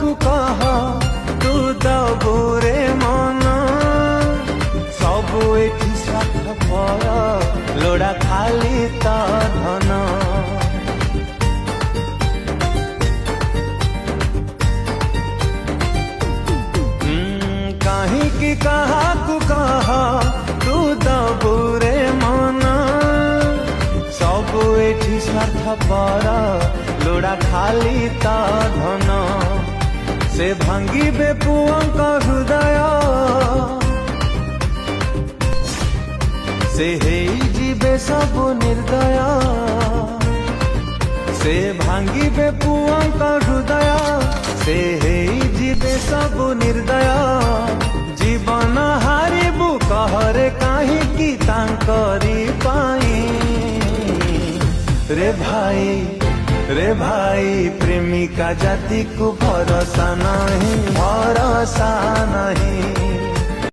काहाकू कह तू दबुरे मन सबु एठी स्वार्थपर लोड़ा खाली तो धन कहीं काहाकू कह तू दबुरे मन सबु एठी स्वार्थपर लोड़ा खाली तो धन से भांगिबे पुअंक हृदय से हेई जीवे सबु निर्दय से भांगिबे पुअंक हृदय से हेई जीवे सबु निर्दय जीवन हारिबु कहरे काहींकि तांकरी पाई रे भाई प्रेमिका जाति को भरोसा नहीं